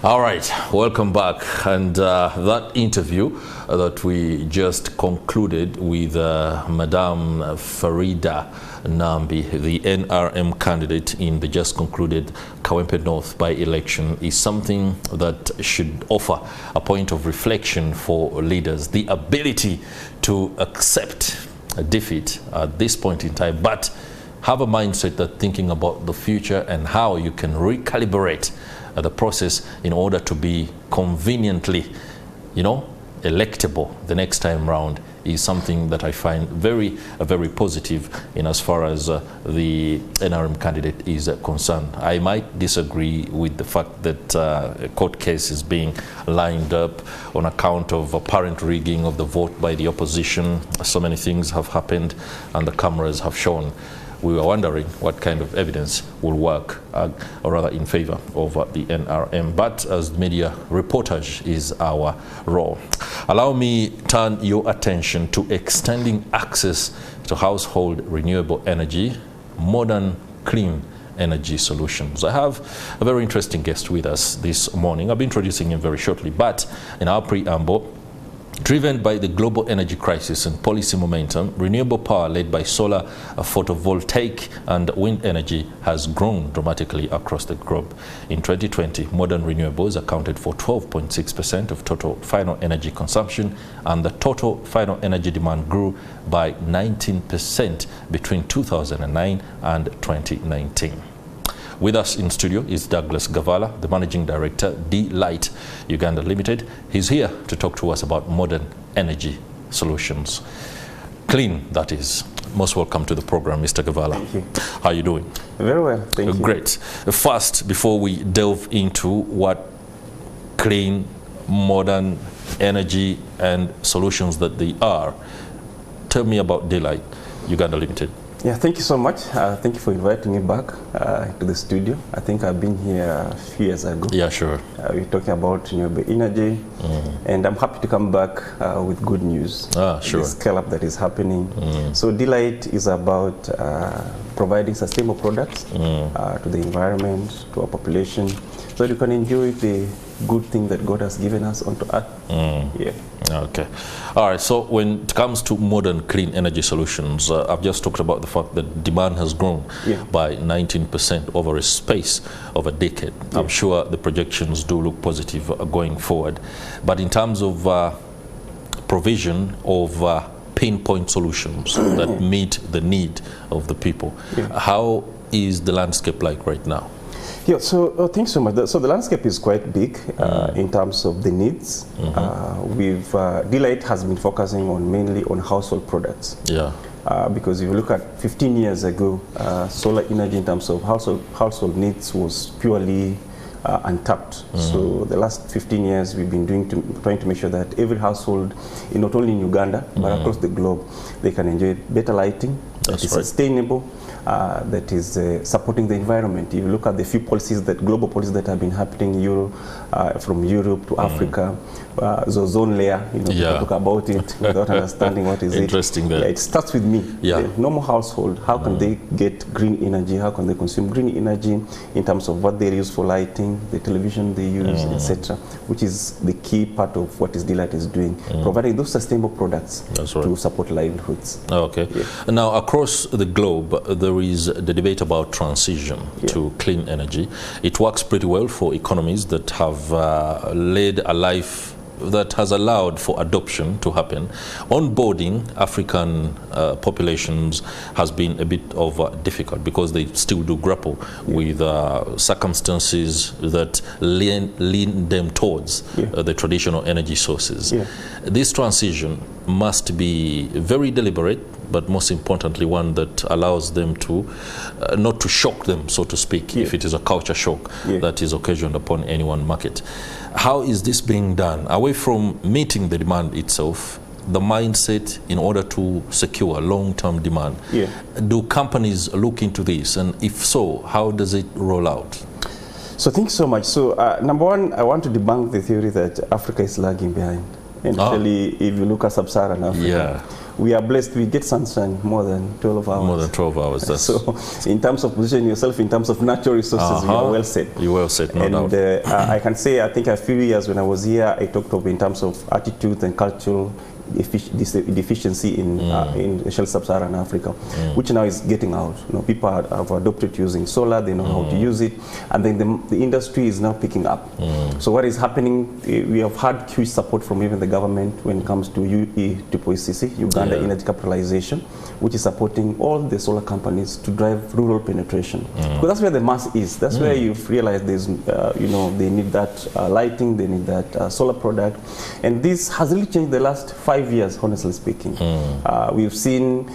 All right, welcome back. And that interview that we just concluded with Madame Farida Nambi, the NRM candidate in the just concluded Kawempe North by-election, is something that should offer a point of reflection for leaders, the ability to accept a defeat at this point in time, but have a mindset that thinking about the future and how you can recalibrate the process in order to be conveniently, electable the next time round is something that I find very positive in as far as the NRM candidate is concerned. I might disagree with the fact that a court case is being lined up on account of apparent rigging of the vote by the opposition. So many things have happened and the cameras have shown. We were wondering what kind of evidence will work, or rather in favor of the NRM. But as media reportage is our role. Allow me turn your attention to extending access to household renewable energy, modern clean energy solutions. I have a very interesting guest with us this morning. I'll be introducing him very shortly, but in our preamble, driven by the global energy crisis and policy momentum, renewable power led by solar, photovoltaic and wind energy has grown dramatically across the globe. In 2020, modern renewables accounted for 12.6% of total final energy consumption, and the total final energy demand grew by 19% between 2009 and 2019. With us in studio is Douglas Gavala, the Managing Director, D-Light Uganda Limited. He's here to talk to us about modern energy solutions. Clean, that is. Most welcome to the program, Mr. Gavala. Thank you. How are you doing? Very well, thank you. Great. First, before we delve into what clean, modern energy and solutions that they are, tell me about D-Light Uganda Limited. Yeah, thank you so much. Thank you for inviting me back to the studio. I think I've been here a few years ago. Yeah, sure. We're talking about renewable energy, and I'm happy to come back with good news. Sure. The scale-up that is happening. So D-Light is about providing sustainable products to the environment, to our population, so that you can enjoy the good thing that God has given us onto earth. Yeah. Okay. All right. So when it comes to modern clean energy solutions, I've just talked about the fact that demand has grown by 19% over a space of a decade. Yeah. I'm sure the projections do look positive going forward. But in terms of provision of pinpoint solutions that meet the need of the people, how is the landscape like right now? Yeah, so thanks so much. So the landscape is quite big in terms of the needs. D-Light has been focusing on mainly on household products. Yeah. Because if you look at 15 years ago, solar energy in terms of household needs was purely untapped. So the last 15 years we've been trying to make sure that every household, not only in Uganda but across the globe, they can enjoy better lighting that is sustainable, that is supporting the environment. If you look at the few policies, global policies that have been happening from Europe to Africa, the ozone layer, people talk about it without understanding what is Interesting there. Yeah, it starts with me. The normal household, how can they get green energy? How can they consume green energy in terms of what they use for lighting, the television they use, etc., which is the key part of what D-Light is doing, providing those sustainable products to support livelihoods. Okay. Yeah. Now, across the globe, there is the debate about transition to clean energy. It works pretty well for economies that have led a life that has allowed for adoption to happen. Onboarding African populations has been a bit of difficult because they still do grapple with circumstances that lean them towards the traditional energy sources. This transition must be very deliberate, but most importantly one that allows them to not to shock them, so to speak, if it is a culture shock that is occasioned upon any one market. How is this being done? Away from meeting the demand itself, the mindset in order to secure long-term demand. Do companies look into this? And if so, how does it roll out? So thanks so much. So number one, I want to debunk the theory that Africa is lagging behind. And actually, if you look at sub-Saharan Africa, we are blessed. We get sunshine more than 12 hours. More than 12 hours. That's so in terms of positioning yourself, in terms of natural resources, you are well set. You're well set, no doubt. I can say, I think a few years when I was here, I talked of in terms of attitude and cultural deficiency in sub-Saharan Africa, which now is getting out. People have adopted using solar, they know how to use it, and then the industry is now picking up. So what is happening, we have had huge support from even the government when it comes to UECC, Uganda Energy Capitalization, which is supporting all the solar companies to drive rural penetration. Because that's where the mass is. That's where you've realized there's, they need that lighting, they need that solar product. And this has really changed the last 5 years, honestly speaking. We've seen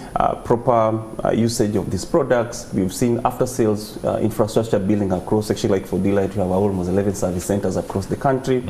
proper usage of these products. We've seen after-sales infrastructure building across, actually like for Delight, we have almost 11 service centers across the country.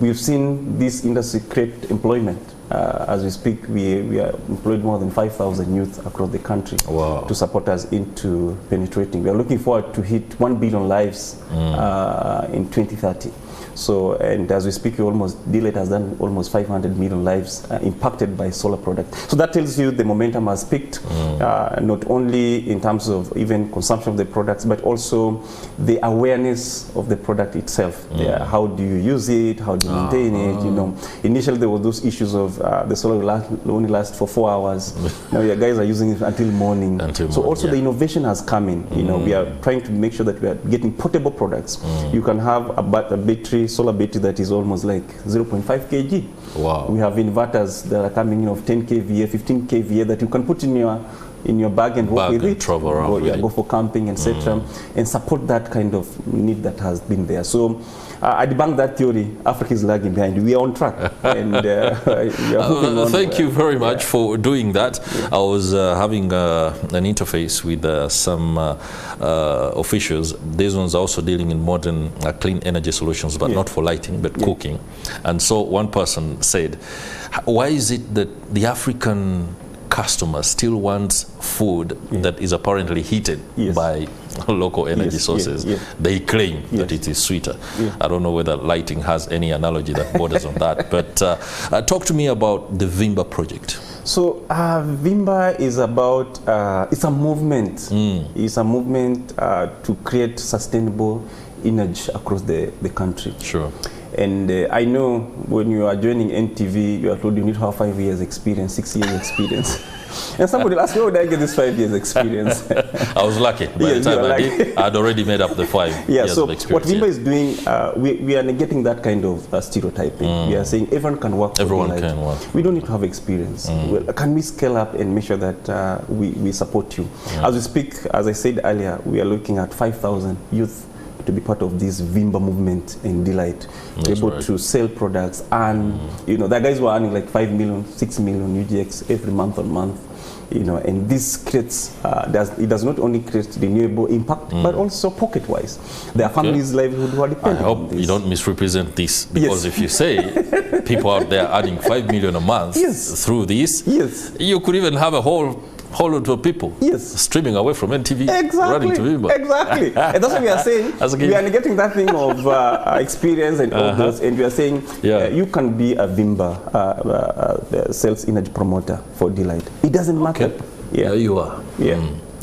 We've seen this industry create employment. As we speak, we are employed more than 5,000 youth across the country to support us into penetrating. We are looking forward to hit 1 billion lives in 2030. So, and as we speak, Delight has done almost 500 million lives impacted by solar products. So that tells you the momentum has picked, not only in terms of even consumption of the products, but also the awareness of the product itself. How do you use it? How do you maintain it? Initially there were those issues of the solar will only last for 4 hours. Now your guys are using it until morning. The innovation has come in. We are trying to make sure that we are getting portable products. You can have a battery, solar battery that is almost like 0.5 kg. Wow. We have inverters that are coming in of 10 kVA, 15 kVA that you can put in your bag and walk with it. Travel around go for camping, etc. And support that kind of need that has been there. So I debunk that theory. Africa is lagging behind. We are on track. And we are moving on. Thank you very much for doing that. I was having an interface with some officials. These ones are also dealing in modern clean energy solutions, but not for lighting, but cooking. And so one person said, why is it that the African customer still wants food that is apparently heated by local energy sources? They claim that it is sweeter. I don't know whether lighting has any analogy that borders on that, but talk to me about the Vimba project. So Vimba is about, it's a movement. It's a movement to create sustainable energy across the country. Sure. And I know when you are joining NTV, you are told you need to have 5 years experience, 6 years experience. And somebody will ask me, how did I get this 5 years experience? I was lucky. By the time I did, I'd already made up the 5 years of experience. What Vimba is doing, we are negating that kind of stereotyping. We are saying everyone can work. Everyone can work. We don't need to have experience. Well, can we scale up and make sure that we support you? As we speak, as I said earlier, we are looking at 5,000 youth to be part of this Vimba movement in Delight. We're able to sell products, and the guys were earning like 5 million, 6 million UGX every month on month. And this creates, it does not only create renewable impact, but also pocket-wise. There are families' livelihood who are dependent on this. I hope you don't misrepresent this, because if you say people out there earning 5 million a month through this, you could even have a whole lot of people streaming away from NTV, running to Vimba. Exactly. And that's what we are saying. We are getting that thing of experience and all those, and we are saying you can be a Vimba sales energy promoter for Delight. It doesn't matter. There you are.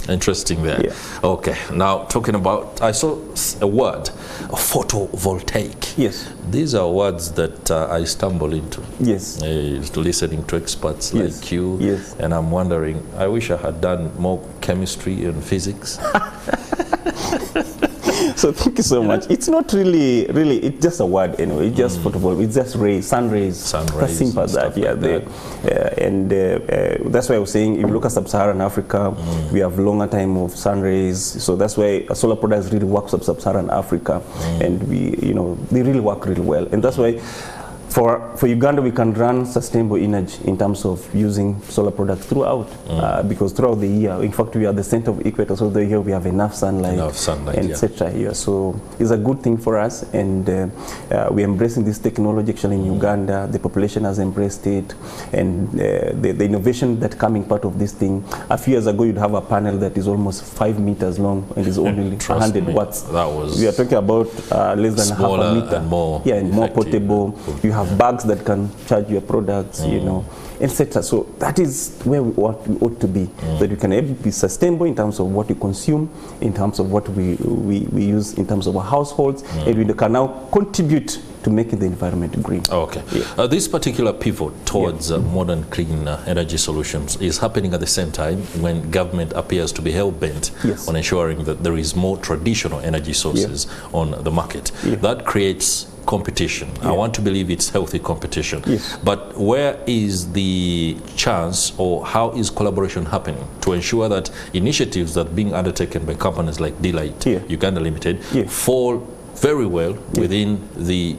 Interesting there. Okay, now talking about, I saw a word, photovoltaic. These are words that I stumble into. Listening to experts like you. And I'm wondering, I wish I had done more chemistry and physics. So thank you so much. It's not really, it's just a word anyway. It's just photovoltaic. It's just rays, sun rays. As simple as that. And that's why I was saying, if you look at sub-Saharan Africa, we have longer time of sun rays. So that's why solar products really work sub-Saharan Africa, and they really work really well. And that's why for Uganda, we can run sustainable energy in terms of using solar products throughout, because throughout the year, in fact, we are the center of equator, so the year we have enough sunlight and etc. here. So it's a good thing for us, and we're embracing this technology actually in Uganda. The population has embraced it, and the innovation that coming part of this thing. A few years ago, you'd have a panel that is almost 5 meters long and is only 100 watts. That was we are talking about less than half a meter. And more and more portable. You have bags that can charge your products, you know, etc. So that is where we ought to be, that we can be sustainable in terms of what we consume, in terms of what we use in terms of our households, and we can now contribute to making the environment green. Okay. Yeah. This particular pivot towards modern clean energy solutions is happening at the same time when government appears to be hell-bent on ensuring that there is more traditional energy sources on the market. That creates competition. I want to believe it's healthy competition. But where is the chance, or how is collaboration happening to ensure that initiatives that are being undertaken by companies like Delight Uganda Limited fall very well within the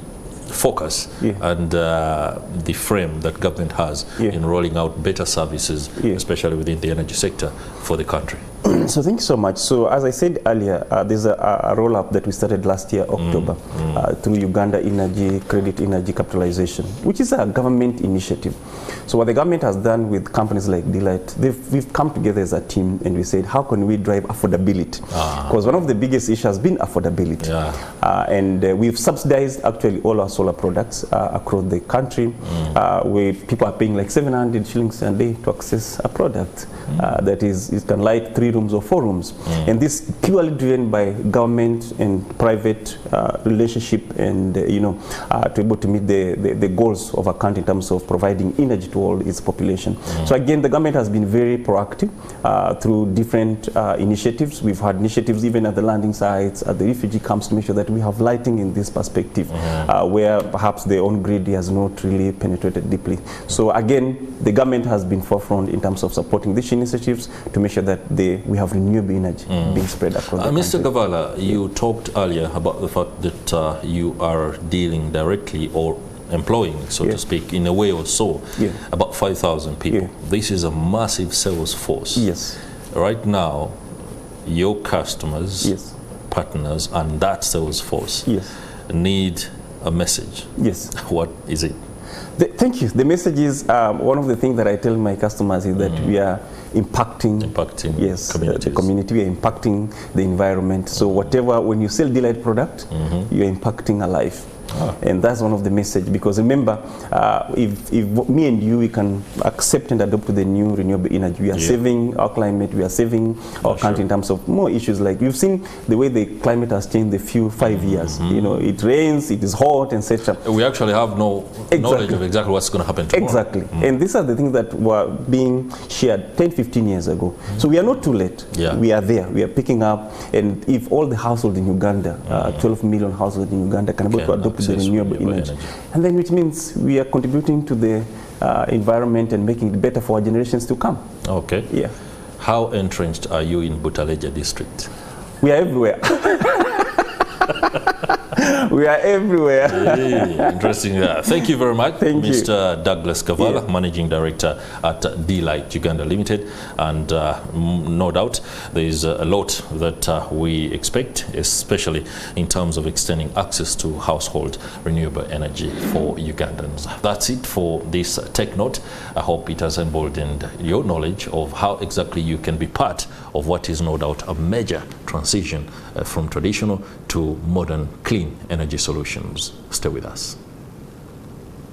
focus and the frame that government has in rolling out better services, especially within the energy sector for the country? So thank you so much. So as I said earlier, there's a roll-up that we started last year, October, through Uganda Energy Credit Energy Capitalization, which is a government initiative. So what the government has done with companies like Delight, we've come together as a team and we said, how can we drive affordability? Because one of the biggest issues has been affordability. And we've subsidized actually all our solar products across the country, where people are paying like 700 shillings a day to access a product that is, it can light 3 rooms or 4 rooms. And this purely driven by government and private relationship, and you know, to be able to meet the goals of a country in terms of providing energy to all its population. So again, the government has been very proactive through different initiatives. We've had initiatives even at the landing sites, at the refugee camps, to make sure that we have lighting in this perspective, where perhaps the on-grid has not really penetrated deeply. So again, the government has been forefront in terms of supporting these initiatives to make sure that we have renewable energy being spread across the Mr. country. Gavala, you talked earlier about the fact that you are dealing directly or employing, so to speak, in a way or so, about 5,000 people. This is a massive sales force. Right now, your customers, partners, and that sales force need a message. What is it? Thank you. The message is, one of the things that I tell my customers is that we are impacting the community, we are impacting the environment. So whatever, when you sell Delight product, you are impacting a life. And that's one of the message, because remember, if me and you, we can accept and adopt the new renewable energy, we are saving our climate, we are saving our country in terms of more issues. Like you've seen the way the climate has changed the few 5 years. You know, it rains, it is hot, etc. We actually have no knowledge of exactly what's going to happen tomorrow. And these are the things that were being shared 10, 15 years ago. So we are not too late. We are there. We are picking up. And if all the households in Uganda, 12 million households in Uganda, can able to adopt the renewable energy, and then which means we are contributing to the environment and making it better for our generations to come. How entrenched are you in Butaleja district? We are everywhere. We are everywhere. Interesting. Thank you very much, Mr. Douglas Gavala, Managing Director at Delight Uganda Limited. And no doubt there is a lot that we expect, especially in terms of extending access to household renewable energy for Ugandans. That's it for this Tech Note. I hope it has emboldened your knowledge of how exactly you can be part of what is no doubt a major transition from traditional to modern clean energy solutions. Stay with us.